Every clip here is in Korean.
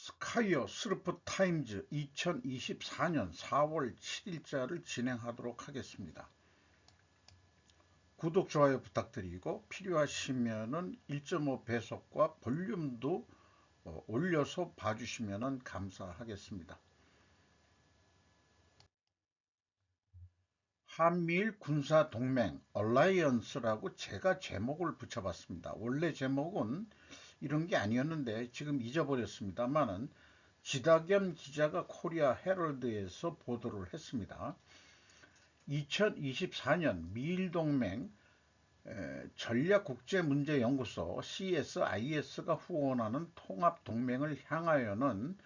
스카이어 스루프 타임즈 2024년 4월 7일자를 진행하도록 하겠습니다. 구독, 좋아요 부탁드리고 필요하시면 1.5 배속과 볼륨도 올려서 봐주시면 감사하겠습니다. 한미일 군사동맹 얼라이언스라고 제가 제목을 붙여봤습니다. 원래 제목은 이런 게 아니었는데 지금 잊어버렸습니다만은 지다겸 기자가 코리아 헤럴드에서 보도를 했습니다. 2024년 미일동맹 전략국제문제연구소 CSIS가 후원하는 통합동맹을 향하여는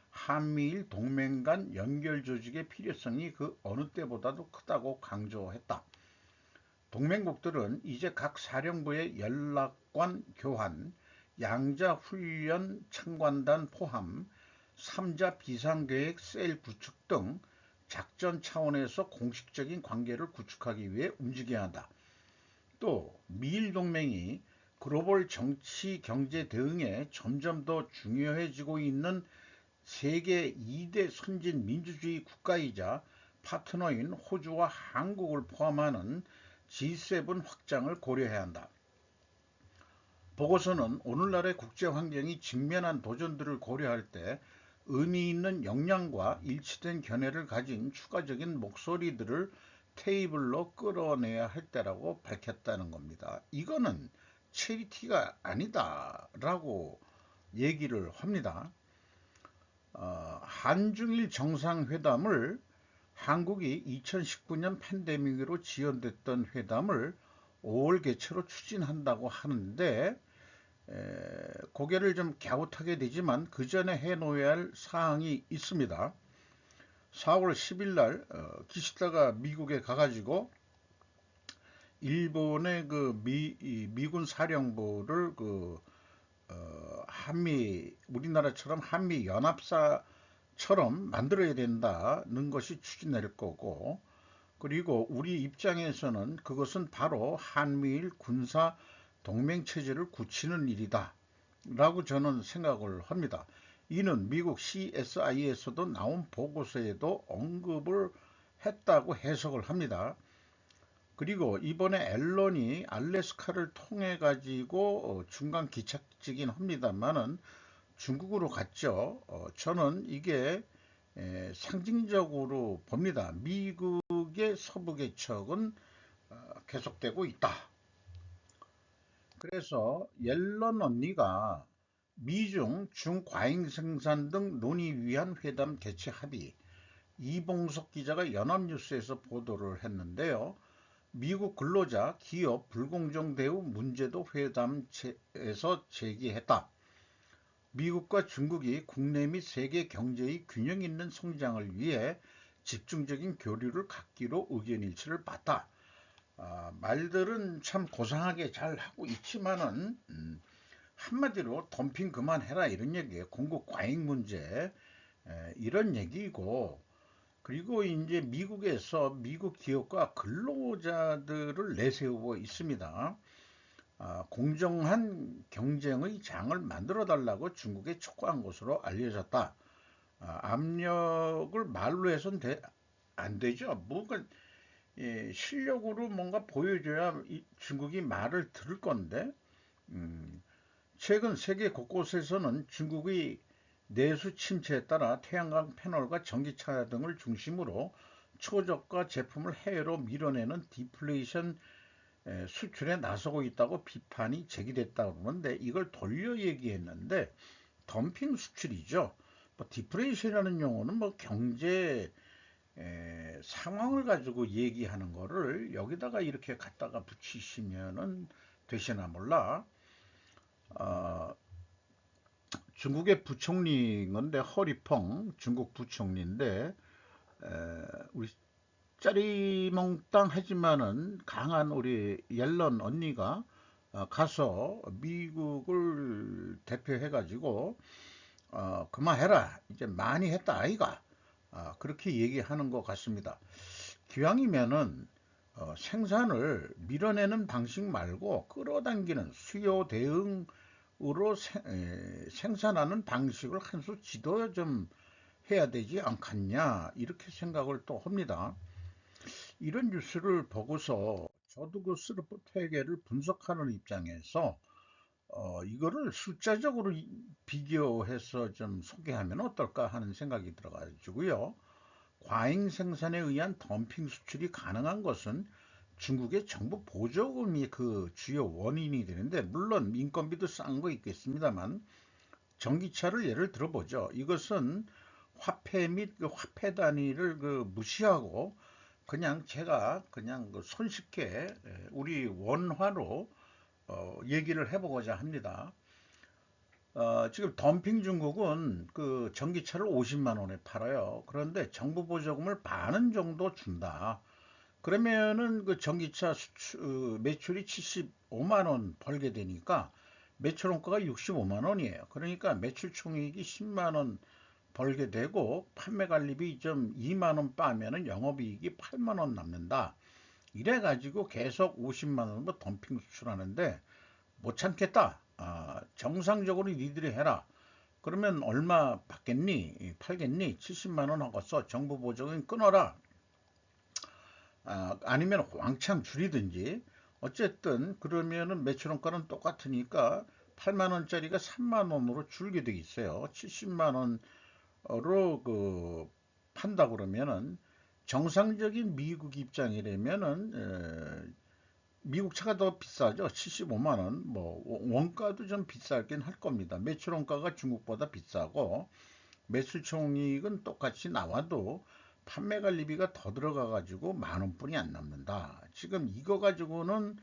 한미일 동맹 간 연결 조직의 필요성이 그 어느 때보다도 크다고 강조했다. 동맹국들은 이제 각 사령부의 연락관 교환, 양자 훈련 참관단 포함, 3자 비상계획 셀 구축 등 작전 차원에서 공식적인 관계를 구축하기 위해 움직여야 한다. 또 미일 동맹이 글로벌 정치 경제 대응에 점점 더 중요해지고 있는 세계 2대 선진 민주주의 국가이자 파트너인 호주와 한국을 포함하는 G7 확장을 고려해야 한다. 보고서는 오늘날의 국제 환경이 직면한 도전들을 고려할 때 의미 있는 역량과 일치된 견해를 가진 추가적인 목소리들을 테이블로 끌어내야 할 때라고 밝혔다는 겁니다. 이거는 체리티가 아니다라고 얘기를 합니다. 한중일 정상회담을 한국이 2019년 팬데믹으로 지연됐던 회담을 5월 개최로 추진한다고 하는데 고개를 좀 갸웃하게 되지만 그 전에 해놓아야 할 사항이 있습니다. 4월 10일 날 기시다가 미국에 가가지고 일본의 그 미군 사령부를 우리나라처럼 한미 연합사처럼 만들어야 된다는 것이 추진될 거고, 그리고 우리 입장에서는 그것은 바로 한미일 군사 동맹 체제를 굳히는 일이다 라고 저는 생각을 합니다. 이는 미국 CSI에서도 나온 보고서에도 언급을 했다고 해석을 합니다. 그리고 이번에 앨런이 알래스카를 통해 가지고 중간 기착지긴 합니다만은 중국으로 갔죠. 저는 이게 상징적으로 봅니다. 미국의 서부 개척은 계속되고 있다. 그래서 옐런 언니가 미중 중과잉 생산 등 논의 위한 회담 개최 합의, 이봉석 기자가 연합뉴스에서 보도를 했는데요. 미국 근로자 기업 불공정 대우 문제도 회담에서 제기했다. 미국과 중국이 국내 및 세계 경제의 균형 있는 성장을 위해 집중적인 교류를 갖기로 의견 일치를 봤다. 말들은 참 고상하게 잘 하고 있지만은 한마디로 덤핑 그만해라 이런 얘기예요. 공급 과잉 문제 이런 얘기고, 그리고 이제 미국에서 미국 기업과 근로자들을 내세우고 있습니다. 공정한 경쟁의 장을 만들어 달라고 중국에 촉구한 것으로 알려졌다. 압력을 말로 해서는 안 되죠. 뭔가 실력으로 뭔가 보여줘야 중국이 말을 들을 건데, 최근 세계 곳곳에서는 중국의 내수 침체에 따라 태양광 패널과 전기차 등을 중심으로 초저가 제품을 해외로 밀어내는 디플레이션 수출에 나서고 있다고 비판이 제기됐다고 그러는데, 이걸 돌려 얘기했는데 덤핑 수출이죠. 뭐 디플레이션이라는 용어는 뭐 경제 상황을 가지고 얘기하는 거를 여기다가 이렇게 갖다가 붙이시면은 되시나 몰라. 어, 중국의 부총리인데 허리펑 중국 부총리인데 우리 짜리몽땅하지만은 강한 우리 옐런 언니가 가서 미국을 대표해가지고 그만해라 이제 많이 했다 아이가 그렇게 얘기하는 것 같습니다. 기왕이면은 생산을 밀어내는 방식 말고 끌어당기는 수요 대응 생산하는 방식을 한 수 지도 좀 해야 되지 않겠냐 이렇게 생각을 또 합니다. 이런 뉴스를 보고서 저도 그 스루포트 회계를 분석하는 입장에서 이거를 숫자적으로 비교해서 좀 소개하면 어떨까 하는 생각이 들어가지고요. 과잉 생산에 의한 덤핑 수출이 가능한 것은 중국의 정부 보조금이 그 주요 원인이 되는데, 물론 인건비도 싼 거 있겠습니다만, 전기차를 예를 들어보죠. 이것은 화폐 및 그 화폐 단위를 그 무시하고 그냥 제가 그냥 그 손쉽게 우리 원화로 얘기를 해보고자 합니다. 지금 덤핑 중국은 그 전기차를 50만 원에 팔아요. 그런데 정부 보조금을 반은 정도 준다. 그러면은 그 전기차 매출이 75만 원 벌게 되니까 매출 원가가 65만 원이에요. 그러니까 매출 총이익이 10만 원 벌게 되고 판매 관리비 좀 2만 원 빠면은 영업이익이 8만 원 남는다. 이래 가지고 계속 50만 원으로 덤핑 수출하는데 못 참겠다. 정상적으로 니들이 해라. 그러면 얼마 받겠니? 팔겠니? 70만 원 하고서 정부 보조금 끊어라. 아니면 왕창 줄이든지. 어쨌든 그러면은 매출원가는 똑같으니까 8만 원짜리가 3만 원으로 줄게 돼 있어요. 70만 원으로 그 판다 그러면은 정상적인 미국 입장이라면은 미국 차가 더 비싸죠. 75만 원. 뭐 원가도 좀 비싸긴 할 겁니다. 매출 원가가 중국보다 비싸고 매출 총이익은 똑같이 나와도 판매 관리비가 더 들어가 가지고 만 원뿐이 안 남는다. 지금 이거 가지고는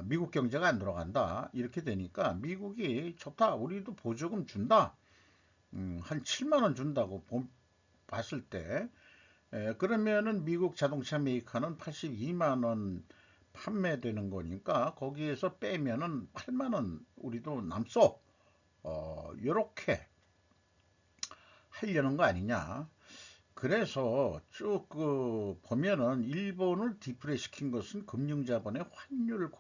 미국 경제가 안 돌아간다. 이렇게 되니까 미국이 좋다. 우리도 보조금 준다. 한 7만 원 준다고 봤을 때 그러면은 미국 자동차 메이커는 82만 원 판매되는 거니까 거기에서 빼면은 8만 원 우리도 남소. 요렇게 하려는 거 아니냐. 그래서 쭉 그 보면은 일본을 디프레 시킨 것은 금융자본의 환율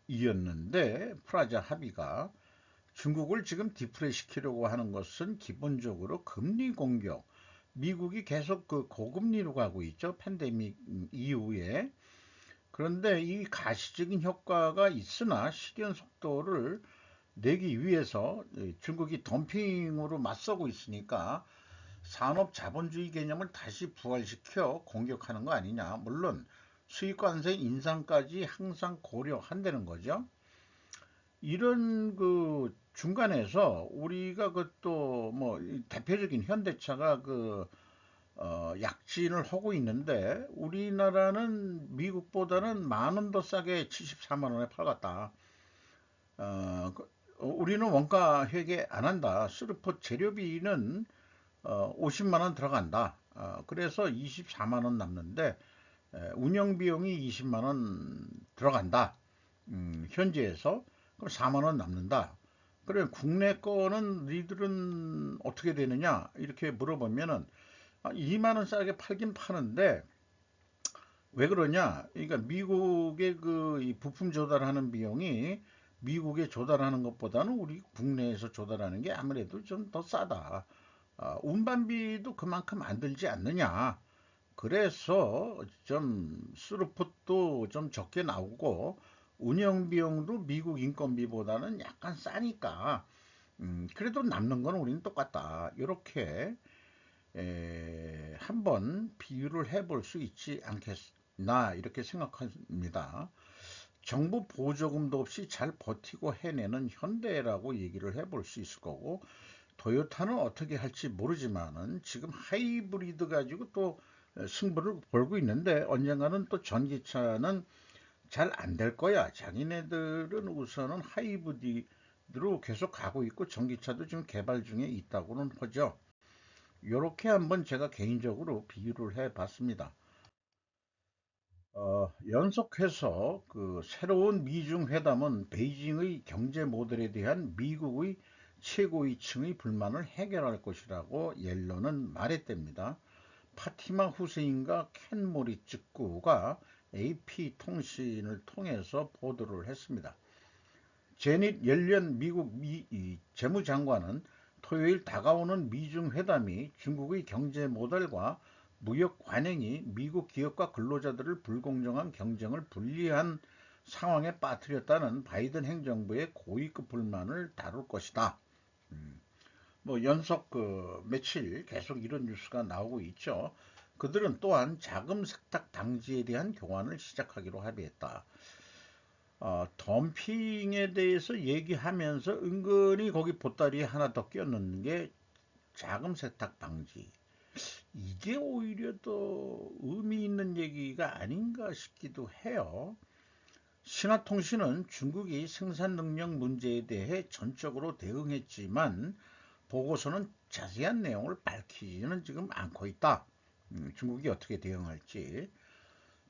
공격이었는데, 프라자 합의가 중국을 지금 디프레 시키려고 하는 것은 기본적으로 금리 공격. 미국이 계속 그 고금리로 가고 있죠. 팬데믹 이후에. 그런데 이 가시적인 효과가 있으나 실현 속도를 내기 위해서 중국이 덤핑으로 맞서고 있으니까 산업 자본주의 개념을 다시 부활시켜 공격하는 거 아니냐. 물론 수입관세 인상까지 항상 고려한다는 거죠. 이런 그 중간에서 우리가 그또 뭐 대표적인 현대차가 그 약진을 하고 있는데, 우리나라는 미국보다는 만 원 더 싸게 74만 원에 팔았다. 우리는 원가 회계 안 한다. 스루포 재료비는 50만 원 들어간다. 그래서 24만 원 남는데 운영 비용이 20만 원 들어간다. 현지에서 그럼 4만 원 남는다. 그래 국내 거는 니들은 어떻게 되느냐 이렇게 물어보면은 2만 원 싸게 팔긴 파는데 왜 그러냐? 그러니까 미국의 그이 부품 조달하는 비용이 미국에 조달하는 것보다는 우리 국내에서 조달하는 게 아무래도 좀 더 싸다. 운반비도 그만큼 안 들지 않느냐. 그래서 좀 스루풋도 좀 적게 나오고 운영 비용도 미국 인건비보다는 약간 싸니까 그래도 남는 건 우리는 똑같다. 이렇게 한번 비유를 해볼 수 있지 않겠나 이렇게 생각합니다. 정부 보조금도 없이 잘 버티고 해내는 현대라고 얘기를 해볼 수 있을 거고, 토요타는 어떻게 할지 모르지만은 지금 하이브리드 가지고 또 승부를 벌고 있는데 언젠가는 또 전기차는 잘 안 될 거야. 자기네들은 우선은 하이브리드로 계속 가고 있고 전기차도 지금 개발 중에 있다고는 하죠. 이렇게 한번 제가 개인적으로 비유를 해 봤습니다. 연속해서 그 새로운 미중 회담은 베이징의 경제 모델에 대한 미국의 최고위층의 불만을 해결할 것이라고 옐런은 말했답니다. 파티마 후세인과 켄 모리츠쿠가 AP 통신을 통해서 보도를 했습니다. 제닛 옐런 미국 재무장관은 토요일 다가오는 미중 회담이 중국의 경제 모델과 무역 관행이 미국 기업과 근로자들을 불공정한 경쟁을 불리한 상황에 빠뜨렸다는 바이든 행정부의 고위급 불만을 다룰 것이다. 뭐 연속 며칠 계속 이런 뉴스가 나오고 있죠. 그들은 또한 자금 세탁 방지에 대한 교환을 시작하기로 합의했다. 덤핑에 대해서 얘기하면서 은근히 거기 보따리에 하나 더 껴넣는 게 자금 세탁 방지. 이게 오히려 더 의미 있는 얘기가 아닌가 싶기도 해요. 신화통신은 중국이 생산 능력 문제에 대해 전적으로 대응했지만 보고서는 자세한 내용을 밝히지는 지금 않고 있다. 중국이 어떻게 대응할지.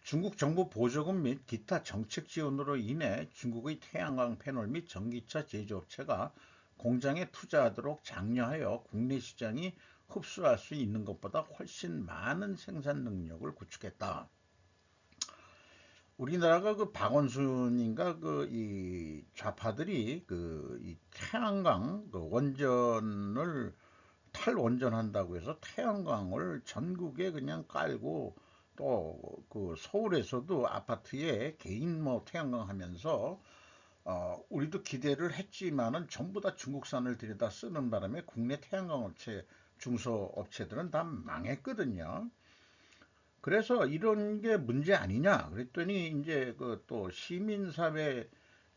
중국 정부 보조금 및 기타 정책 지원으로 인해 중국의 태양광 패널 및 전기차 제조업체가 공장에 투자하도록 장려하여 국내 시장이 흡수할 수 있는 것보다 훨씬 많은 생산 능력을 구축했다. 우리나라가 그 박원순인가 그 이 좌파들이 그 이 태양광 그 원전을 탈원전한다고 해서 태양광을 전국에 그냥 깔고 또 그 서울에서도 아파트에 개인 뭐 태양광 하면서 우리도 기대를 했지만은 전부 다 중국산을 들여다 쓰는 바람에 국내 태양광 업체 중소업체들은 다 망했거든요. 그래서 이런 게 문제 아니냐 그랬더니 이제 그 또 시민사회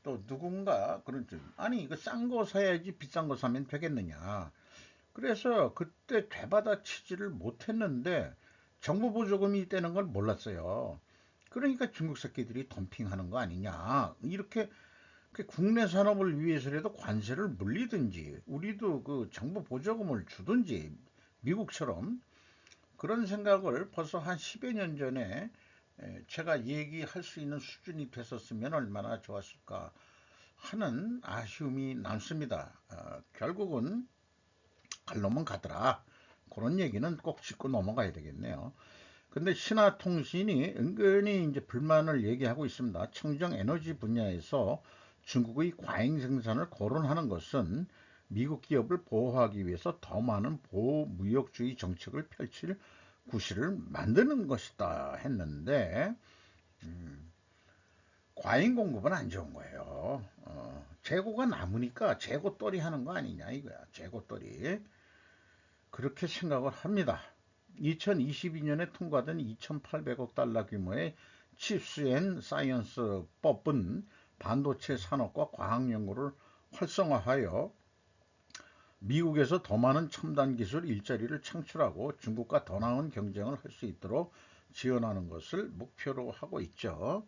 또 누군가 그런 아니 이거 싼 거 사야지 비싼 거 사면 되겠느냐. 그래서 그때 되받아치지를 못했는데 정부 보조금이 있다는 걸 몰랐어요. 그러니까 중국 새끼들이 덤핑하는 거 아니냐. 이렇게 그 국내 산업을 위해서라도 관세를 물리든지 우리도 그 정부 보조금을 주든지 미국처럼 그런 생각을 벌써 한 10여 년 전에 제가 얘기할 수 있는 수준이 됐었으면 얼마나 좋았을까 하는 아쉬움이 남습니다. 결국은 갈 놈은 가더라. 그런 얘기는 꼭 짚고 넘어가야 되겠네요. 근데 신화통신이 은근히 이제 불만을 얘기하고 있습니다. 청정 에너지 분야에서 중국의 과잉 생산을 거론하는 것은 미국 기업을 보호하기 위해서 더 많은 보호무역주의 정책을 펼칠 구실을 만드는 것이다 했는데 과잉 공급은 안 좋은 거예요. 재고가 남으니까 재고떨이 하는 거 아니냐 이거야. 재고떨이. 그렇게 생각을 합니다. 2022년에 통과된 2,800억 달러 규모의 칩스 앤 사이언스 법은 반도체 산업과 과학 연구를 활성화하여 미국에서 더 많은 첨단 기술 일자리를 창출하고 중국과 더 나은 경쟁을 할 수 있도록 지원하는 것을 목표로 하고 있죠.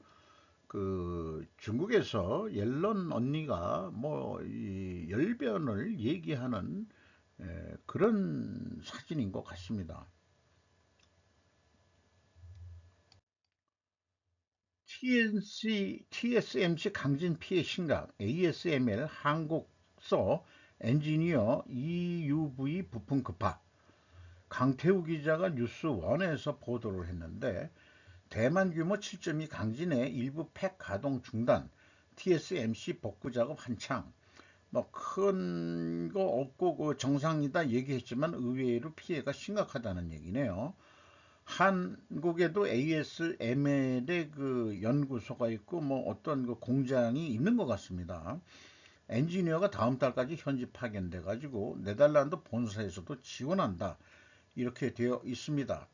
그 중국에서 옐런 언니가 뭐 이 열변을 얘기하는 그런 사진인 것 같습니다. TSMC 강진 피해 심각, ASML 한국서 엔지니어 EUV 부품 급파. 강태우 기자가 뉴스원에서 보도를 했는데 대만 규모 7.2 강진의 일부 팩 가동 중단, TSMC 복구 작업 한창. 뭐 큰 거 없고 그 정상이다 얘기했지만 의외로 피해가 심각하다는 얘기네요. 한국에도 ASML의 그 연구소가 있고 뭐 어떤 그 공장이 있는 것 같습니다. 엔지니어가 다음 달까지 현지 파견돼 가지고 네덜란드 본사에서도 지원한다 이렇게 되어 있습니다.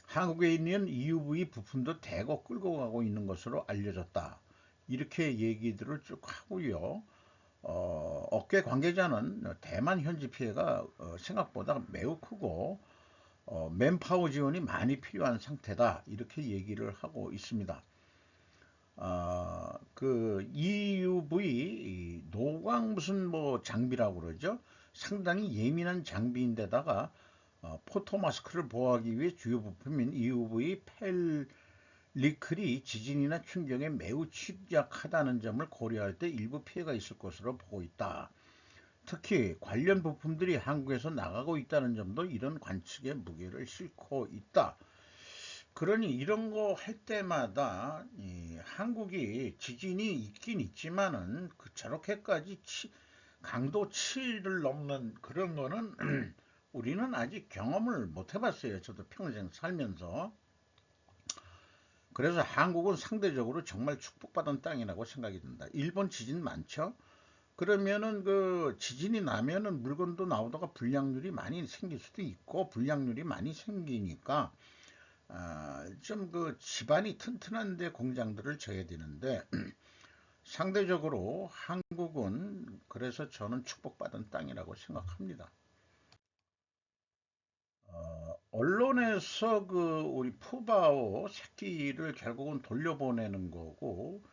한국에 있는 EUV 부품도 대거 끌고 가고 있는 것으로 알려졌다. 이렇게 얘기들을 쭉 하고요. 업계 관계자는 대만 현지 피해가 생각보다 매우 크고 맨파워 지원이 많이 필요한 상태다. 이렇게 얘기를 하고 있습니다. 그 EUV 노광 무슨 뭐 장비라고 그러죠? 상당히 예민한 장비인데다가 포토 마스크를 보호하기 위해 주요 부품인 EUV 펠리클이 지진이나 충격에 매우 취약하다는 점을 고려할 때 일부 피해가 있을 것으로 보고 있다. 특히 관련 부품들이 한국에서 나가고 있다는 점도 이런 관측에 무게를 싣고 있다. 그러니 이런 거 할 때마다 이 한국이 지진이 있긴 있지만은 그 저렇게까지 강도 7을 넘는 그런 거는 우리는 아직 경험을 못 해봤어요. 저도 평생 살면서. 그래서 한국은 상대적으로 정말 축복받은 땅이라고 생각이 든다. 일본 지진 많죠? 그러면은 그 지진이 나면은 물건도 나오다가 불량률이 많이 생길 수도 있고 불량률이 많이 생기니까 좀 그 집안이 튼튼한데 공장들을 져야 되는데 상대적으로 한국은 그래서 저는 축복받은 땅이라고 생각합니다. 언론에서 그 우리 푸바오 새끼를 결국은 돌려보내는 거고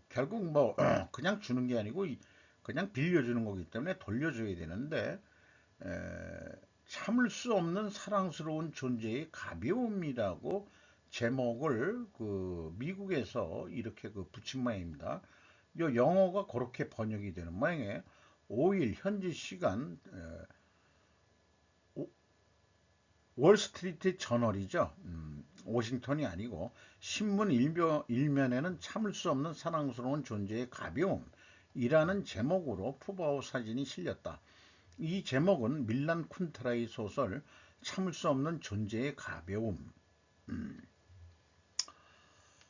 결국 뭐 그냥 주는 게 아니고 그냥 빌려주는 거기 때문에 돌려줘야 되는데 에, 참을 수 없는 사랑스러운 존재의 가벼움이라고 제목을 그 미국에서 이렇게 그 붙인 모양입니다. 요 영어가 그렇게 번역이 되는 모양이에요. 5일 현지 시간 월스트리트 저널이죠. 워싱턴이 아니고 신문 일면에는 참을 수 없는 사랑스러운 존재의 가벼움이라는 제목으로 푸바오 사진이 실렸다. 이 제목은 밀란 쿤트라의 소설 참을 수 없는 존재의 가벼움.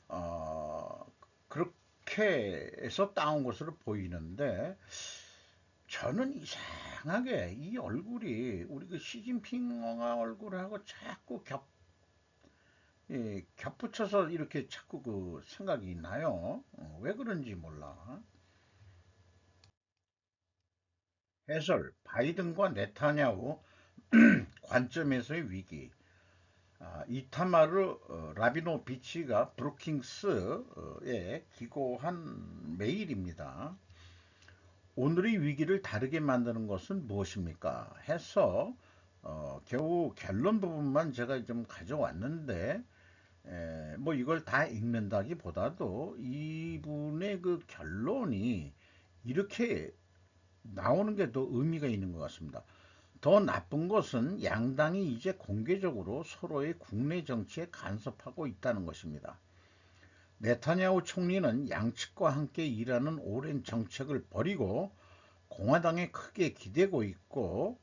어, 그렇게 해서 따온 것으로 보이는데 저는 이상하게 이 얼굴이 우리 그 시진핑 얼굴하고 자꾸 겹붙여서 이렇게 자꾸 그 생각이 나요. 왜 그런지 몰라. 해설 바이든과 네타냐후 관점에서의 위기. 이타마르 라비노비치가 브루킹스에 기고한 메일입니다. 오늘의 위기를 다르게 만드는 것은 무엇입니까? 해서 겨우 결론 부분만 제가 좀 가져왔는데 뭐 이걸 다 읽는다기보다도 이분의 그 결론이 이렇게 나오는 게 더 의미가 있는 것 같습니다. 더 나쁜 것은 양당이 이제 공개적으로 서로의 국내 정치에 간섭하고 있다는 것입니다. 네타냐후 총리는 양측과 함께 일하는 오랜 정책을 버리고 공화당에 크게 기대고 있고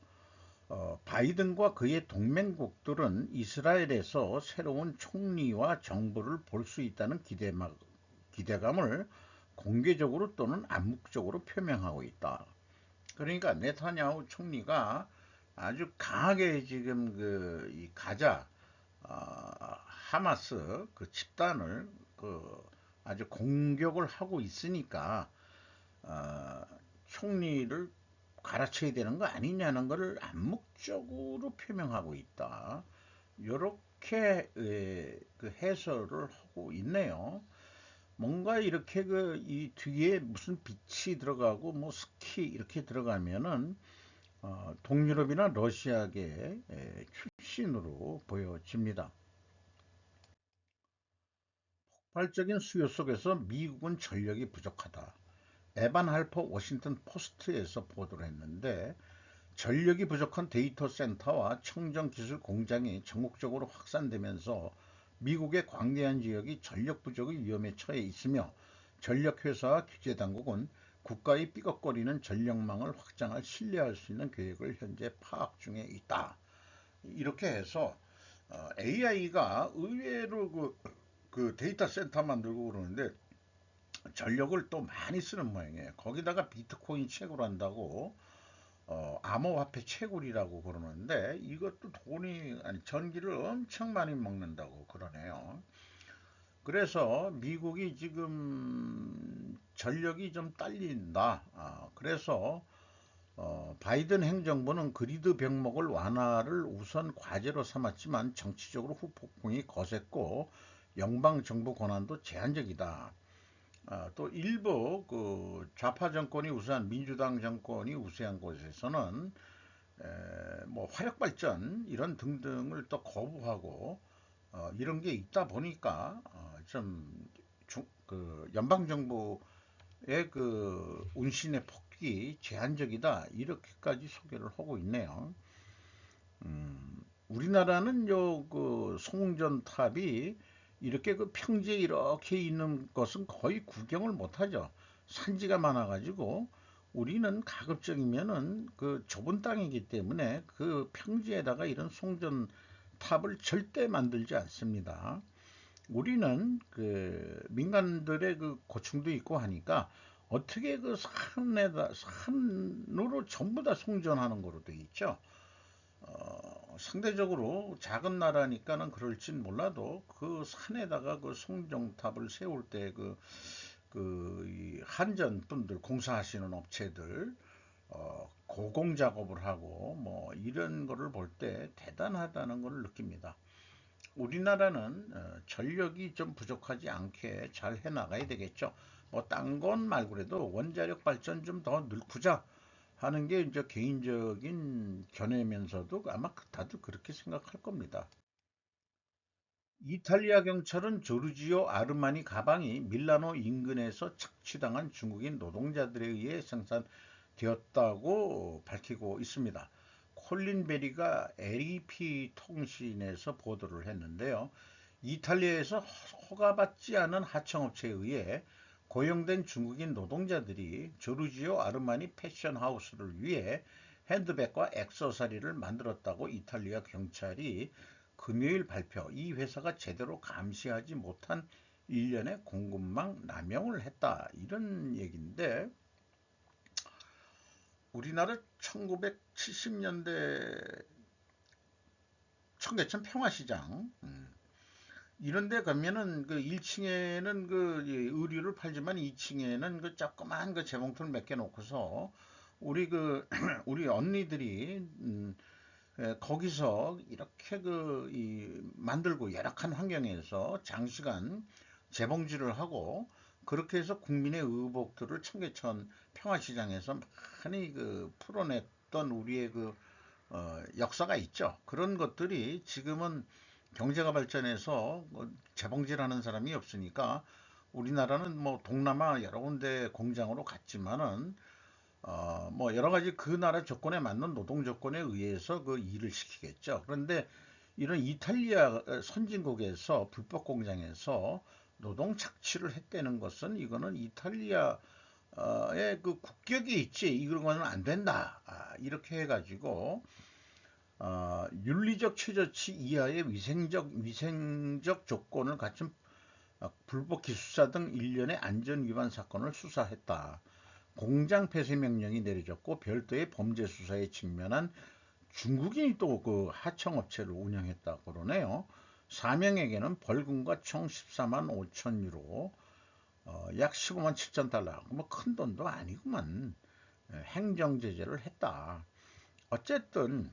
바이든과 그의 동맹국들은 이스라엘에서 새로운 총리와 정부를 볼 수 있다는 기대감을 공개적으로 또는 암묵적으로 표명하고 있다. 그러니까 네타냐후 총리가 아주 강하게 지금 그이 가자 하마스 그 집단을 그 아주 공격을 하고 있으니까 어, 총리를 갈아쳐야 되는 거 아니냐는 것을 암묵적으로 표명하고 있다. 이렇게 그 해설을 하고 있네요. 뭔가 이렇게 그 이 뒤에 무슨 빛이 들어가고 뭐 스키 이렇게 들어가면은 동유럽이나 러시아계 출신으로 보여집니다. 폭발적인 수요 속에서 미국은 전력이 부족하다. 에반 할퍼 워싱턴 포스트에서 보도를 했는데 전력이 부족한 데이터 센터와 청정 기술 공장이 전국적으로 확산되면서 미국의 광대한 지역이 전력 부족의 위험에 처해 있으며 전력회사와 규제당국은 국가의 삐걱거리는 전력망을 확장할 신뢰할 수 있는 계획을 현재 파악 중에 있다. 이렇게 해서 AI가 의외로 그 데이터 센터 만들고 그러는데 전력을 또 많이 쓰는 모양이에요. 거기다가 비트코인 채굴 한다고 암호화폐 채굴이라고 그러는데 이것도 돈이 아니 전기를 엄청 많이 먹는다고 그러네요. 그래서 미국이 지금 전력이 좀 딸린다. 그래서 바이든 행정부는 그리드 병목을 완화를 우선 과제로 삼았지만 정치적으로 후폭풍이 거셌고 연방 정부 권한도 제한적이다. 또 일부 그 좌파 정권이 우세한 민주당 정권이 우세한 곳에서는 뭐 화력 발전 이런 등등을 또 거부하고 이런 게 있다 보니까 그 연방 정부의 그 운신의 폭이 제한적이다 이렇게까지 소개를 하고 있네요. 우리나라는 그 송전탑이 이렇게 그 평지에 이렇게 있는 것은 거의 구경을 못하죠. 산지가 많아가지고 우리는 가급적이면은 그 좁은 땅이기 때문에 그 평지에다가 이런 송전탑을 절대 만들지 않습니다. 우리는 그 민간들의 그 고충도 있고 하니까 어떻게 그 산으로 전부 다 송전하는 거로 돼 있죠. 상대적으로 작은 나라니까는 그럴진 몰라도 그 산에다가 그 송정탑을 세울 때 이 한전 분들 공사하시는 업체들 고공 작업을 하고 뭐 이런 거를 볼 때 대단하다는 걸 느낍니다. 우리나라는 전력이 좀 부족하지 않게 잘 해나가야 되겠죠. 뭐 딴 건 말고라도 원자력 발전 좀 더 늘구자 하는 게 이제 개인적인 견해면서도 아마 다들 그렇게 생각할 겁니다. 이탈리아 경찰은 조르지오 아르마니 가방이 밀라노 인근에서 착취당한 중국인 노동자들에 의해 생산되었다고 밝히고 있습니다. 콜린 베리가 AP 통신에서 보도를 했는데요. 이탈리아에서 허가받지 않은 하청업체에 의해 고용된 중국인 노동자들이 조르지오 아르마니 패션 하우스를 위해 핸드백과 액세서리를 만들었다고 이탈리아 경찰이 금요일 발표. 이 회사가 제대로 감시하지 못한 일련의 공급망 남용을 했다. 이런 얘기인데 우리나라 1970년대 청계천 평화시장 이런 데 가면은 그 1층에는 그 의류를 팔지만 2층에는 그 조그만 그 재봉틀 몇 개 놓고서 우리 그 우리 언니들이 거기서 이렇게 만들고 열악한 환경에서 장시간 재봉질을 하고 그렇게 해서 국민의 의복들을 청계천 평화시장에서 많이 풀어냈던 우리의 역사가 있죠. 그런 것들이 지금은 경제가 발전해서 재봉질하는 사람이 없으니까 우리나라는 뭐 동남아 여러 군데 공장으로 갔지만은 뭐 여러 가지 그 나라 조건에 맞는 노동 조건에 의해서 그 일을 시키겠죠. 그런데 이런 이탈리아 선진국에서 불법 공장에서 노동 착취를 했다는 것은 이거는 이탈리아의 그 국격이 있지 이런 거는 안 된다. 이렇게 해가지고 윤리적 최저치 이하의 위생적 조건을 갖춘 불법 기숙사 등 일련의 안전 위반 사건을 수사했다. 공장 폐쇄 명령이 내려졌고 별도의 범죄 수사에 직면한 중국인이 또 그 하청업체를 운영했다고 그러네요. 사명에게는 벌금과 총 14만 5천 유로, 약 15만 7천 달러, 뭐 큰 돈도 아니구만. 행정 제재를 했다. 어쨌든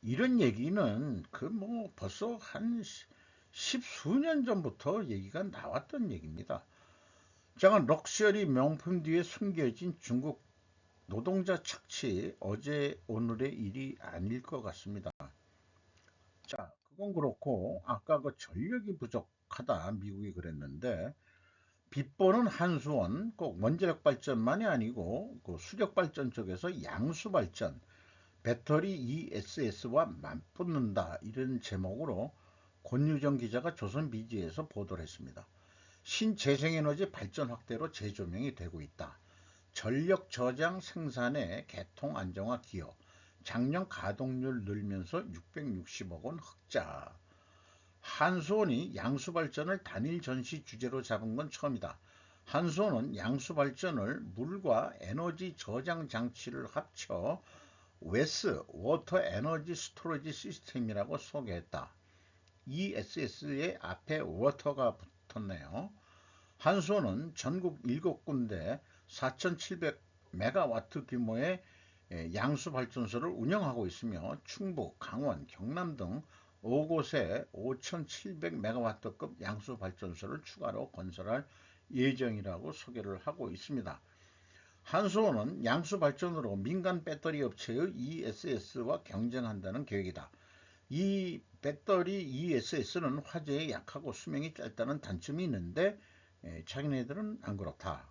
이런 얘기는 그 뭐 벌써 한 십수년 전부터 얘기가 나왔던 얘기입니다. 자, 럭셔리 명품 뒤에 숨겨진 중국 노동자 착취 어제 오늘의 일이 아닐 것 같습니다. 자, 그건 그렇고 아까 그 전력이 부족하다 미국이 그랬는데 빗보는 한수원 꼭 원자력 발전만이 아니고 그 수력 발전 쪽에서 양수 발전 배터리 ESS와 맞붙는다 이런 제목으로 권유정 기자가 조선 비지에서 보도를 했습니다. 신재생에너지 발전 확대로 재조명이 되고 있다. 전력 저장 생산의 개통 안정화 기여, 작년 가동률 늘면서 660억 원 흑자. 한수원이 양수발전을 단일 전시 주제로 잡은 건 처음이다. 한수원은 양수발전을 물과 에너지 저장 장치를 합쳐 웨스 워터 에너지 스토리지 시스템이라고 소개했다. ESS의 앞에 워터가 붙었네요. 한수원은 전국 7군데 4,700메가와트 규모의 양수 발전소를 운영하고 있으며 충북, 강원, 경남 등 5곳에 5,700메가와트급 양수 발전소를 추가로 건설할 예정이라고 소개를 하고 있습니다. 한수원은 양수 발전으로 민간 배터리 업체의 ESS와 경쟁한다는 계획이다. 이 배터리 ESS는 화재에 약하고 수명이 짧다는 단점이 있는데 자기네들은 안 그렇다.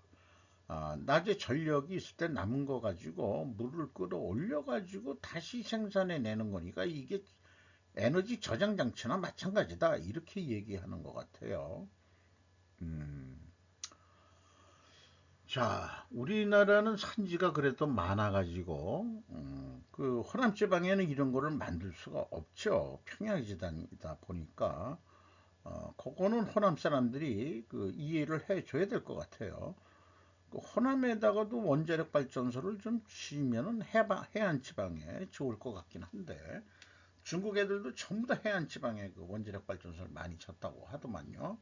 낮에 전력이 있을 때 남은 거 가지고 물을 끌어올려 가지고 다시 생산해 내는 거니까 이게 에너지 저장 장치나 마찬가지다 이렇게 얘기하는 것 같아요. 음, 자, 우리나라는 산지가 그래도 많아가지고 그 호남 지방에는 이런 거를 만들 수가 없죠. 평야지단이다 보니까 그거는 호남 사람들이 그 이해를 해줘야 될 것 같아요. 그 호남에다가도 원자력 발전소를 좀 지으면은 해안 지방에 좋을 것 같긴 한데 중국 애들도 전부 다 해안 지방에 그 원자력 발전소를 많이 쳤다고 하더만요.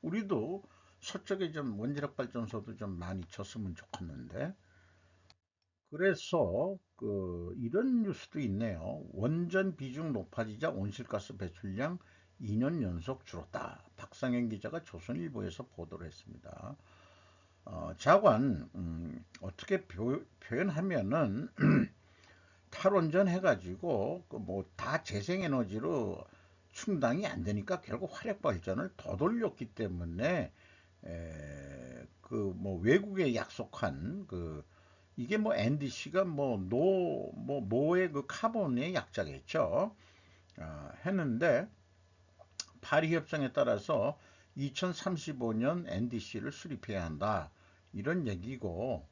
우리도 서쪽에 좀 원자력 발전소도 좀 많이 쳤으면 좋겠는데 그래서 그 이런 뉴스도 있네요. 원전 비중 높아지자 온실가스 배출량 2년 연속 줄었다. 박상현 기자가 조선일보에서 보도를 했습니다. 자관 어떻게 표현하면은 탈원전 해가지고 그뭐다 재생에너지로 충당이 안 되니까 결국 화력 발전을 더 돌렸기 때문에 그 뭐 외국에 약속한 그 이게 뭐 NDC가 뭐의 그 카본의 약자겠죠. 했는데 파리 협정에 따라서 2035년 NDC를 수립해야 한다. 이런 얘기고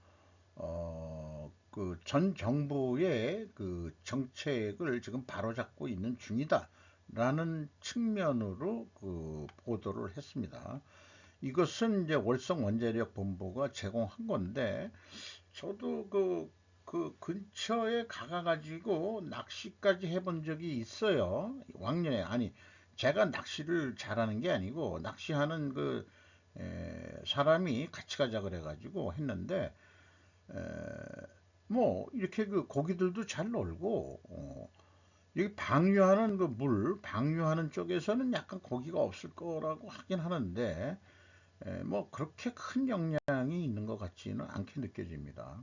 그 전 정부의 그 정책을 지금 바로잡고 있는 중이다라는 측면으로 그 보도를 했습니다. 이것은 이제 월성 원자력 본부가 제공한 건데 저도 그 근처에 가가지고 낚시까지 해본 적이 있어요. 왕년에 아니 제가 낚시를 잘하는 게 아니고 낚시하는 그 사람이 같이 가자 그래가지고 했는데 뭐 이렇게 그 고기들도 잘 놀고 여기 방류하는 그 물 방류하는 쪽에서는 약간 고기가 없을 거라고 하긴 하는데 뭐 그렇게 큰 영향이 있는 것 같지는 않게 느껴집니다.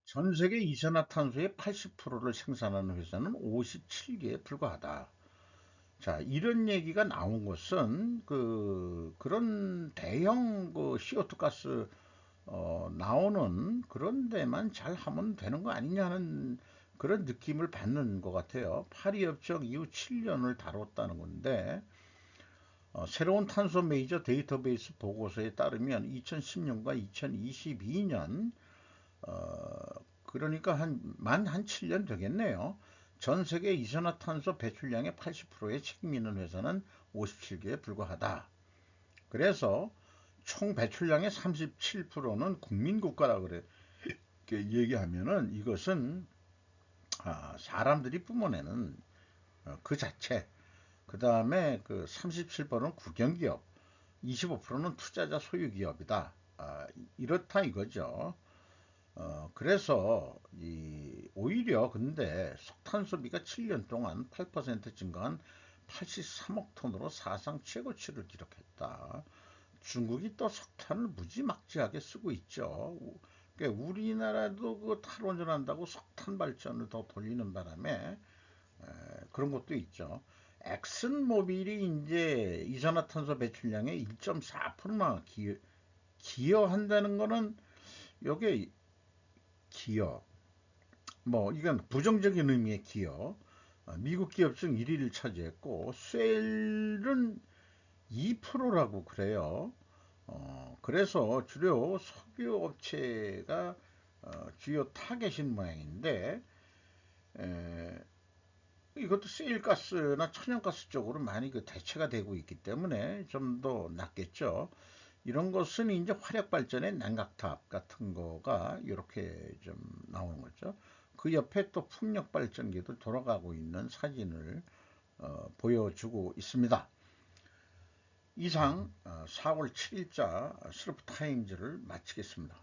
전 세계 이산화탄소의 80%를 생산하는 회사는 57개에 불과하다. 자, 이런 얘기가 나온 것은 그런 대형 그 CO2 가스 나오는 그런 데만 잘 하면 되는 거 아니냐는 그런 느낌을 받는 것 같아요. 파리 협정 이후 7년을 다뤘다는 건데 새로운 탄소 메이저 데이터베이스 보고서에 따르면 2010년과 2022년 그러니까 한 7년 되겠네요. 전 세계 이산화탄소 배출량의 80%에 책임 있는 회사는 57개에 불과하다. 그래서 총 배출량의 37%는 국민국가라 그래. 이렇게 얘기하면은 이것은 사람들이 뿜어내는 그 자체. 그 다음에 그 37%는 국영기업, 25%는 투자자 소유기업이다. 이렇다 이거죠. 그래서 오히려 근데 석탄소비가 7년 동안 8% 증가한 83억 톤으로 사상 최고치를 기록했다. 중국이 또 석탄을 무지막지하게 쓰고 있죠. 그러니까 우리나라도 그 탈원전한다고 석탄 발전을 더 돌리는 바람에 그런 것도 있죠. 엑슨모빌이 이제 이산화탄소 배출량의 1.4%나 기여한다는 거는 요게 기여 뭐 이건 부정적인 의미의 기여 미국 기업 중 1위를 차지했고 셀은 2%라고 그래요. 그래서 주로 석유 업체가 주요 타겟인 모양인데 에, 이것도 세일가스나 천연가스 쪽으로 많이 그 대체가 되고 있기 때문에 좀 더 낫겠죠. 이런 것은 이제 화력 발전의 냉각탑 같은 거가 이렇게 좀 나오는 거죠. 그 옆에 또 풍력 발전기도 돌아가고 있는 사진을 보여주고 있습니다. 이상 4월 7일자 슬로프 타임즈를 마치겠습니다.